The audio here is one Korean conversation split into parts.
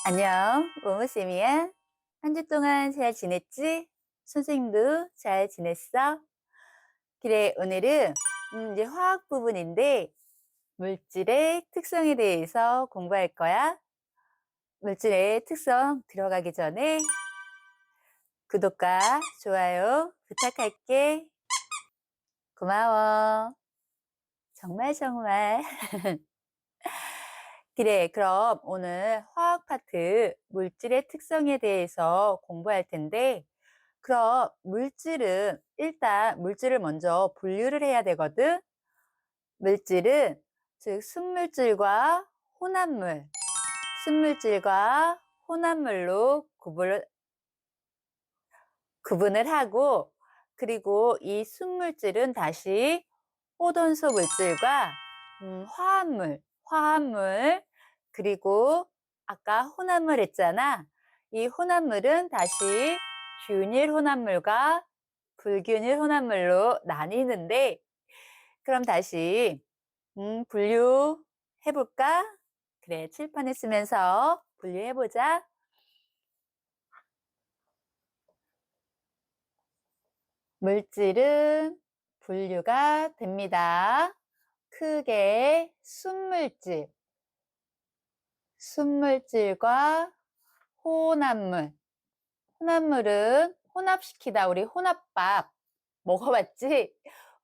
안녕, 모모쌤이야. 한 주 동안 잘 지냈지? 선생님도 잘 지냈어? 그래, 오늘은 이제 화학 부분인데 물질의 특성에 대해서 공부할 거야. 물질의 특성 들어가기 전에 구독과 좋아요 부탁할게. 고마워. 정말 정말. 그래, 그럼 오늘 화학 파트 물질의 특성에 대해서 공부할 텐데 그럼 일단 물질을 먼저 분류를 해야 되거든. 물질은 즉 순물질과 혼합물로 구분을 하고 그리고 이 순물질은 다시 호돈수 물질과 화합물 그리고 아까 혼합물 했잖아. 이 혼합물은 다시 균일 혼합물과 불균일 혼합물로 나뉘는데 그럼 다시 분류해볼까? 그래, 칠판을 쓰면서 분류해보자. 물질은 분류가 됩니다. 크게 순물질과 혼합물. 혼합물은 혼합시키다. 우리 혼합밥 먹어봤지?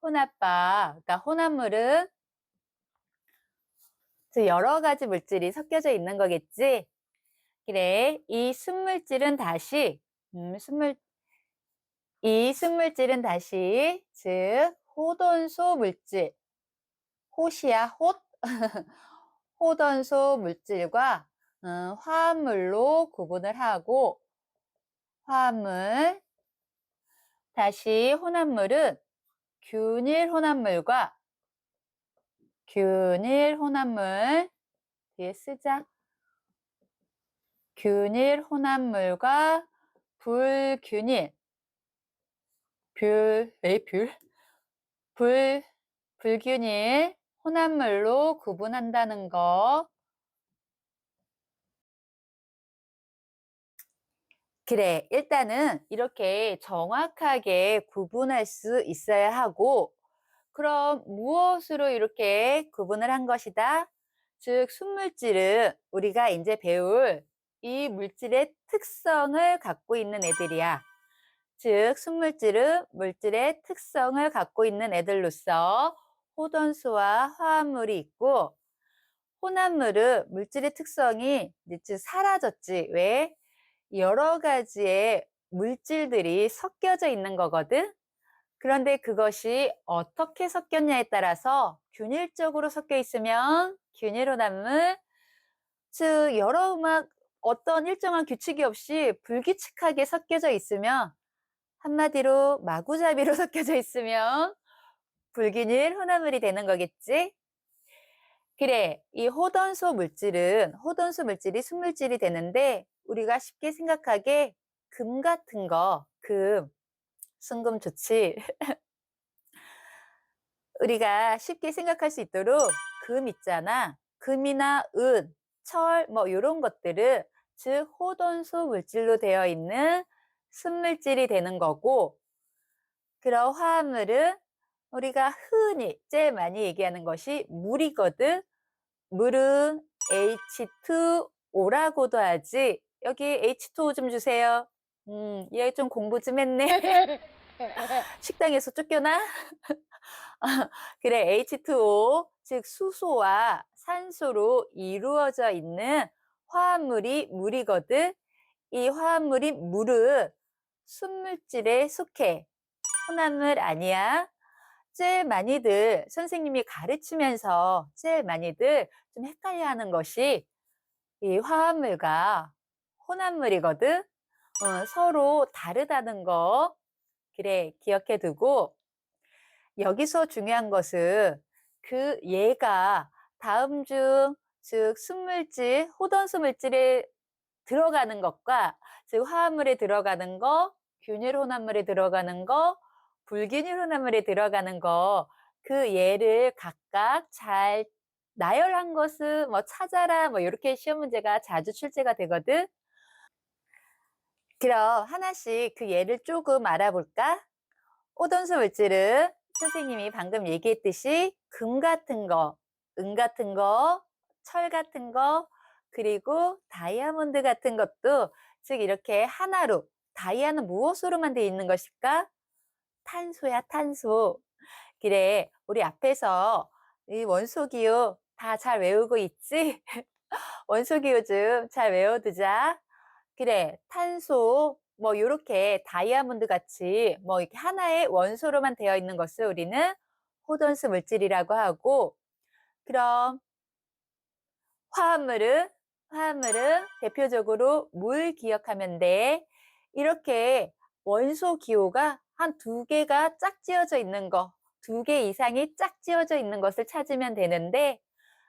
혼합밥. 그러니까 혼합물은 여러 가지 물질이 섞여져 있는 거겠지? 그래, 음, 순물, 이 순물질은 다시, 즉, 호돈소 물질, 호시야, 호돈소 물질과 화합물로 구분을 하고, 화합물, 다시 혼합물은 균일 혼합물과 균일 혼합물, 뒤에 쓰자. 균일 혼합물과 불균일, 불, 불균일 혼합물로 구분한다는 거. 그래, 일단은 이렇게 정확하게 구분할 수 있어야 하고, 그럼 무엇으로 이렇게 구분을 한 것이다? 즉, 순물질은 우리가 이제 배울 이 물질의 특성을 갖고 있는 애들이야. 즉, 순물질은 물질의 특성을 갖고 있는 애들로서 호돈수와 화합물이 있고, 혼합물은 물질의 특성이 이제 사라졌지. 왜? 여러 가지의 물질들이 섞여져 있는 거거든. 그런데 그것이 어떻게 섞였냐에 따라서 균일적으로 섞여 있으면 균일혼합물, 즉 어떤 일정한 규칙이 없이 불규칙하게 섞여져 있으면 한마디로 마구잡이로 섞여져 있으면 불균일 혼합물이 되는 거겠지? 그래, 이 호돈수 물질이 순물질이 되는데 우리가 쉽게 생각하게 금 같은 거, 순금 좋지? 우리가 쉽게 생각할 수 있도록 금 있잖아. 금이나 은, 철, 뭐 이런 것들은 즉 호돈수 물질로 되어 있는 순물질이 되는 거고 그런 화합물은 우리가 흔히 제일 많이 얘기하는 것이 물이거든. 물은 H2O라고도 하지. 여기 H2O 좀 주세요. 얘 좀 공부 좀 했네. 식당에서 쫓겨나? 그래, H2O, 즉 수소와 산소로 이루어져 있는 화합물이 물이거든. 이 화합물이 물은 순물질에 속해. 혼합물 아니야. 선생님이 가르치면서 제일 많이들 좀 헷갈려 하는 것이 이 화합물과 혼합물이거든. 서로 다르다는 거. 그래, 기억해 두고. 여기서 중요한 것은 얘가 다음 중, 즉, 호돈수 물질에 들어가는 것과, 즉, 화합물에 들어가는 거, 균일 혼합물에 들어가는 거, 불균일 혼합물에 들어가는 거, 그 예를 각각 잘 나열한 것은 뭐 찾아라 뭐 요렇게 시험 문제가 자주 출제가 되거든. 그럼 하나씩 그 예를 조금 알아볼까? 호돈수 물질은 선생님이 방금 얘기했듯이 금 같은 거, 은 같은 거, 철 같은 거, 그리고 다이아몬드 같은 것도 즉 이렇게 하나로 다이아는 무엇으로만 되어 있는 것일까? 탄소야, 탄소. 그래, 우리 앞에서 이 원소기호 다 잘 외우고 있지? 원소기호 좀 잘 외워두자. 그래, 탄소, 뭐, 요렇게 다이아몬드 같이 뭐, 이렇게 하나의 원소로만 되어 있는 것을 우리는 호돈수 물질이라고 하고, 그럼 화합물은, 화합물은 대표적으로 물 기억하면 돼. 이렇게 원소 기호가 한 두 개가 짝지어져 있는 거, 두 개 이상이 짝지어져 있는 것을 찾으면 되는데,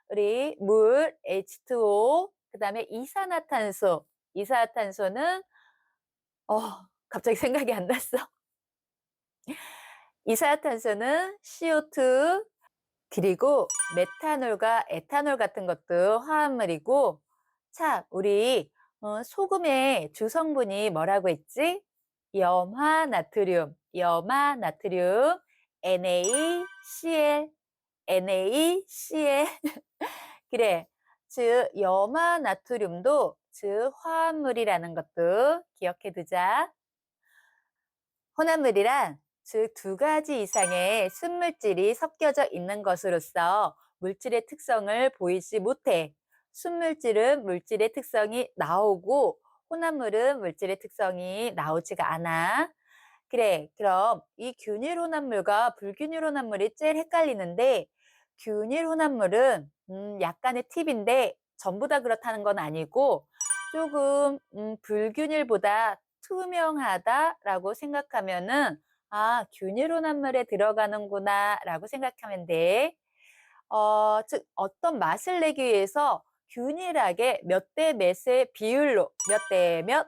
우리 물, H2O, 그 다음에 이산화탄소. 이산화탄소는 어, 갑자기 생각이 안 났어. 이산화탄소는 CO2, 그리고 메탄올과 에탄올 같은 것도 화합물이고, 자, 우리 소금의 주성분이 뭐라고 했지? 염화나트륨, 염화나트륨, NaCl, NaCl. 그래. 즉, 염화나트륨도 즉 화합물이라는 것도 기억해 두자. 혼합물이란 즉 두 가지 이상의 순물질이 섞여져 있는 것으로서 물질의 특성을 보이지 못해. 순물질은 물질의 특성이 나오고 혼합물은 물질의 특성이 나오지가 않아. 그래, 그럼 이 균일 혼합물과 불균일 혼합물이 제일 헷갈리는데 균일 혼합물은 약간의 팁인데 전부 다 그렇다는 건 아니고 조금 불균일보다 투명하다라고 생각하면은 아, 균일 혼합물에 들어가는구나라고 생각하면 돼. 즉 어떤 맛을 내기 위해서 균일하게 몇 대 몇의 비율로 몇 대 몇,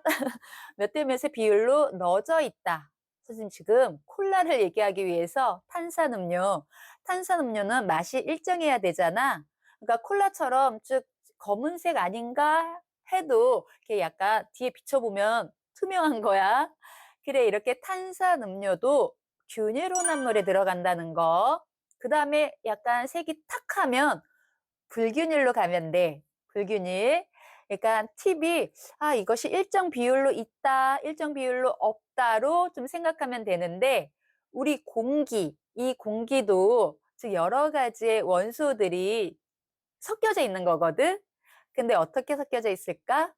몇 대 몇의 비율로 넣어져 있다. 선생님 지금 콜라를 얘기하기 위해서 탄산음료, 탄산음료는 맛이 일정해야 되잖아. 그러니까 콜라처럼 즉 검은색 아닌가 해도 이렇게 약간 뒤에 비춰보면 투명한 거야. 그래, 이렇게 탄산음료도 균일 혼합물에 들어간다는 거. 그 다음에 약간 색이 탁 하면 불균일로 가면 돼. 불균일. 그러니까 팁이 아, 이것이 일정 비율로 있다, 일정 비율로 없다로 좀 생각하면 되는데 우리 공기, 이 공기도 즉 여러 가지의 원소들이 섞여져 있는 거거든. 근데 어떻게 섞여져 있을까?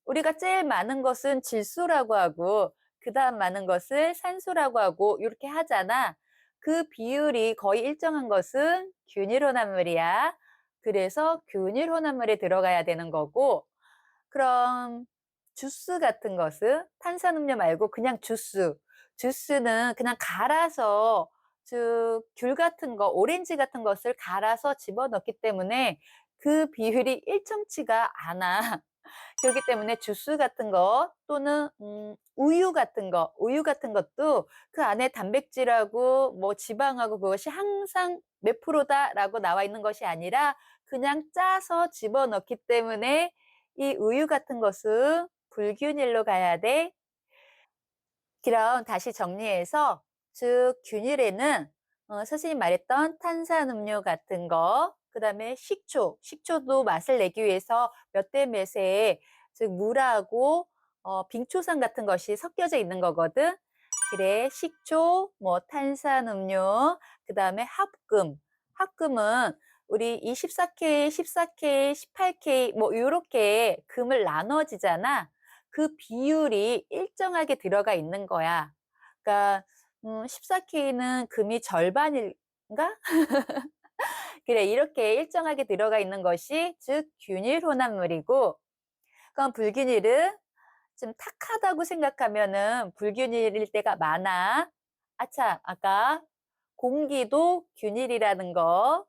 우리가 제일 많은 것은 질소라고 하고 그다음 많은 것을 산소라고 하고 이렇게 하잖아. 그 비율이 거의 일정한 것은 균일혼합물이야. 그래서 균일혼합물에 들어가야 되는 거고 그럼 주스 같은 것은 탄산음료 말고 그냥 주스. 주스는 그냥 갈아서 즉 귤 같은 거, 오렌지 같은 것을 갈아서 집어넣기 때문에 그 비율이 일정치가 않아. 그렇기 때문에 주스 같은 거 또는 우유 같은 것도 그 안에 단백질하고 뭐 지방하고 그것이 항상 몇 프로다라고 나와 있는 것이 아니라 그냥 짜서 집어넣기 때문에 이 우유 같은 것은 불균일로 가야 돼. 그럼 다시 정리해서 즉 균일에는 선생님 말했던 탄산음료 같은 거, 그다음에 식초, 식초도 맛을 내기 위해서 몇 대 몇의 즉 물하고 빙초산 같은 것이 섞여져 있는 거거든. 그래, 식초, 뭐 탄산음료, 그다음에 합금. 합금은 우리 이 14K, 14K, 18K 뭐 요렇게 금을 나눠지잖아. 그 비율이 일정하게 들어가 있는 거야. 그러니까 14K는 금이 절반인가? 그래, 이렇게 일정하게 들어가 있는 것이 즉 균일 혼합물이고 그럼 불균일은 좀 탁하다고 생각하면은 불균일일 때가 많아. 아차, 아까 공기도 균일이라는 거.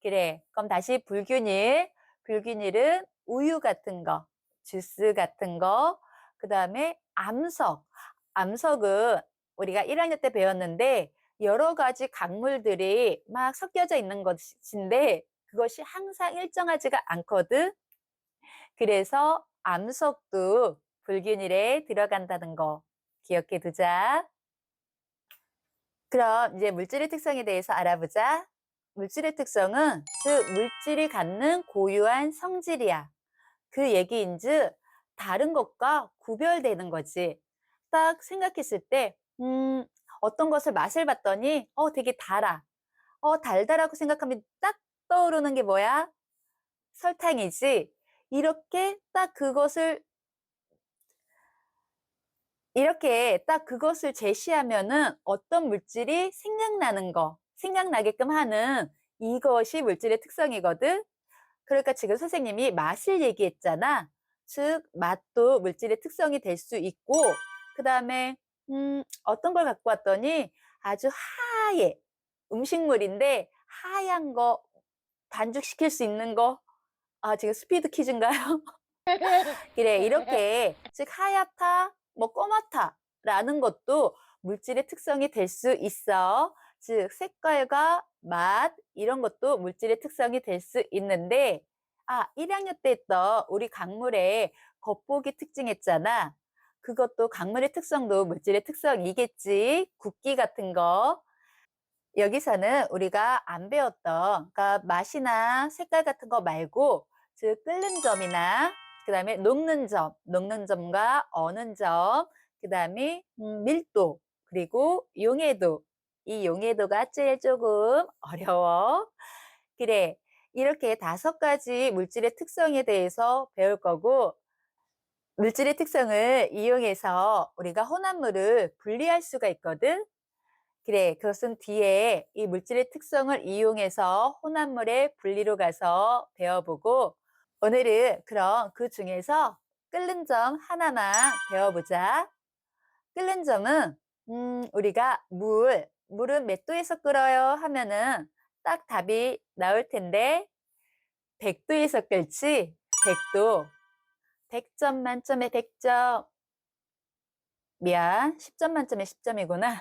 그래, 그럼 다시 불균일. 불균일은 우유 같은 거, 주스 같은 거, 그 다음에 암석. 암석은 우리가 1학년 때 배웠는데 여러 가지 강물들이 막 섞여져 있는 것인데 그것이 항상 일정하지가 않거든. 그래서 암석도 불균일에 들어간다는 거 기억해 두자. 그럼 이제 물질의 특성에 대해서 알아보자. 물질의 특성은 즉 물질이 갖는 고유한 성질이야. 그 얘기인즉 다른 것과 구별되는 거지. 딱 생각했을 때 어떤 것을 맛을 봤더니 되게 달아. 달달하고 생각하면 딱 떠오르는 게 뭐야? 설탕이지. 이렇게 딱 그것을 이렇게 딱 그것을 제시하면은 어떤 물질이 생각나는 거, 생각나게끔 하는 이것이 물질의 특성이거든. 그러니까 지금 선생님이 맛을 얘기했잖아. 즉 맛도 물질의 특성이 될 수 있고 그다음에 어떤 걸 갖고 왔더니 아주 하얘. 음식물인데 하얀 거 반죽시킬 수 있는 거. 아 지금 스피드 퀴즈인가요? 그래 이렇게 즉 하얗다, 뭐 검었다라는 것도 물질의 특성이 될 수 있어. 즉 색깔과 맛 이런 것도 물질의 특성이 될 수 있는데 1학년 때 했던 우리 강물의 겉보기 특징했잖아. 그것도 강물의 특성도 물질의 특성이겠지. 굵기 같은 거. 여기서는 우리가 안 배웠던 그러니까 맛이나 색깔 같은 거 말고 즉 끓는 점이나 그다음에 녹는 점과 어는 점, 그다음에 밀도, 그리고 용해도. 이 용해도가 제일 조금 어려워. 그래. 이렇게 5가지 물질의 특성에 대해서 배울 거고 물질의 특성을 이용해서 우리가 혼합물을 분리할 수가 있거든. 그래, 그것은 뒤에 이 물질의 특성을 이용해서 혼합물의 분리로 가서 배워보고 오늘은 그럼 그 중에서 끓는 점 하나만 배워보자. 끓는 점은 우리가 물은 몇 도에서 끓어요 하면은 딱 답이 나올 텐데 100도에서 끓지? 100도. 100점 만점에 100점. 미안, 10점 만점에 10점이구나.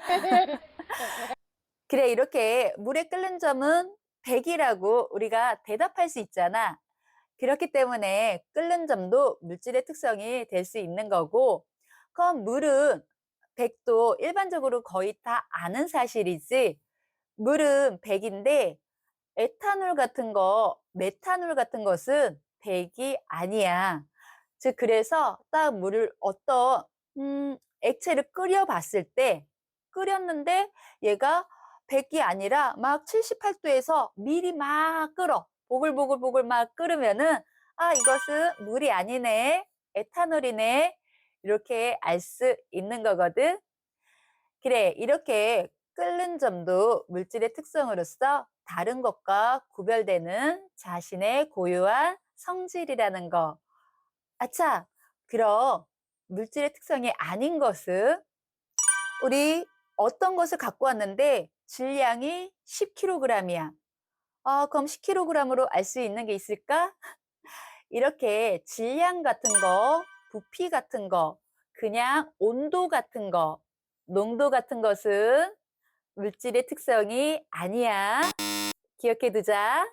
그래, 이렇게 물에 끓는 점은 100이라고 우리가 대답할 수 있잖아. 그렇기 때문에 끓는 점도 물질의 특성이 될 수 있는 거고, 그럼 물은 100도 일반적으로 거의 다 아는 사실이지. 물은 100인데 에탄올 같은 거, 메탄올 같은 것은 100이 아니야. 즉 그래서 딱 물을 어떤 액체를 끓여 봤을 때 끓였는데 얘가 100이 아니라 막 78도에서 미리 막 끓어. 보글보글보글 막 끓으면은 이것은 물이 아니네. 에탄올이네. 이렇게 알 수 있는 거거든. 그래, 이렇게 끓는 점도 물질의 특성으로서 다른 것과 구별되는 자신의 고유한 성질이라는 거. 아차, 그럼 물질의 특성이 아닌 것은 우리 어떤 것을 갖고 왔는데 질량이 10kg이야. 그럼 10kg으로 알 수 있는 게 있을까? 이렇게 질량 같은 거, 부피 같은 거, 그냥 온도 같은 거, 농도 같은 것은 물질의 특성이 아니야. 기억해 두자.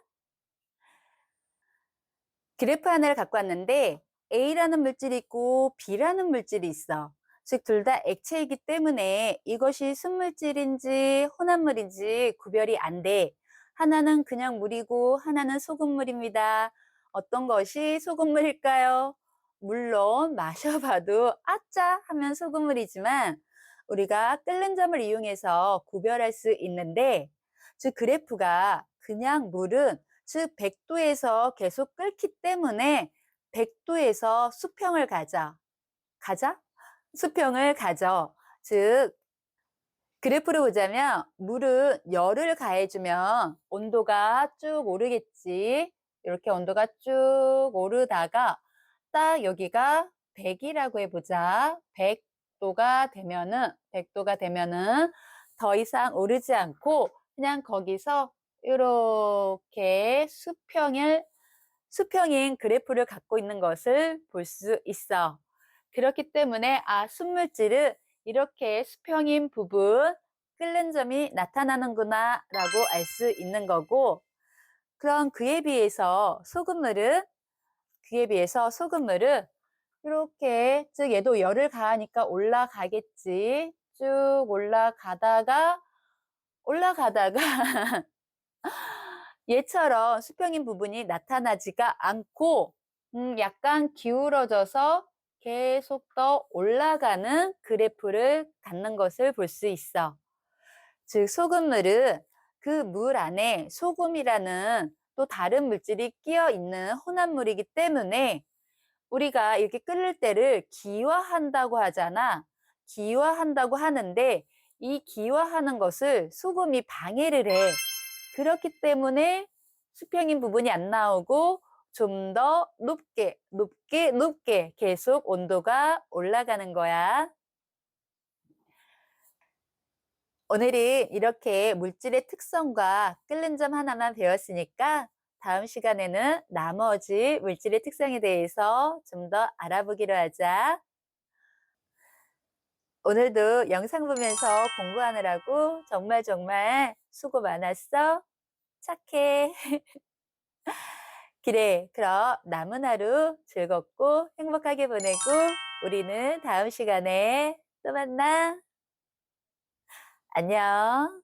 그래프 하나를 갖고 왔는데 A라는 물질이 있고 B라는 물질이 있어. 즉 둘 다 액체이기 때문에 이것이 순물질인지 혼합물인지 구별이 안 돼. 하나는 그냥 물이고 하나는 소금물입니다. 어떤 것이 소금물일까요? 물론 마셔봐도 아짜 하면 소금물이지만 우리가 끓는 점을 이용해서 구별할 수 있는데 즉 그래프가 그냥 물은 즉 100도에서 계속 끓기 때문에 100도에서 수평을 가져? 수평을 가져. 즉 그래프를 보자면 물은 열을 가해주면 온도가 쭉 오르겠지. 이렇게 온도가 쭉 오르다가 딱 여기가 100이라고 해보자. 100도가 되면은 더 이상 오르지 않고 그냥 거기서 이렇게 수평인 그래프를 갖고 있는 것을 볼 수 있어. 그렇기 때문에 순물질은 이렇게 수평인 부분, 끓는 점이 나타나는구나 라고 알 수 있는 거고 그럼 그에 비해서 소금물은 이렇게 즉 얘도 열을 가하니까 올라가겠지. 쭉 올라가다가 얘처럼 수평인 부분이 나타나지가 않고 약간 기울어져서 계속 더 올라가는 그래프를 갖는 것을 볼 수 있어. 즉 소금물은 그 물 안에 소금이라는 또 다른 물질이 끼어 있는 혼합물이기 때문에 우리가 이렇게 끓일 때를 기화한다고 하잖아. 기화한다고 하는데 이 기화하는 것을 소금이 방해를 해. 그렇기 때문에 수평인 부분이 안 나오고 좀 더 높게 계속 온도가 올라가는 거야. 오늘은 이렇게 물질의 특성과 끓는 점 하나만 배웠으니까 다음 시간에는 나머지 물질의 특성에 대해서 좀 더 알아보기로 하자. 오늘도 영상 보면서 공부하느라고 정말 수고 많았어. 착해. 그래, 그럼 남은 하루 즐겁고 행복하게 보내고 우리는 다음 시간에 또 만나. 안녕.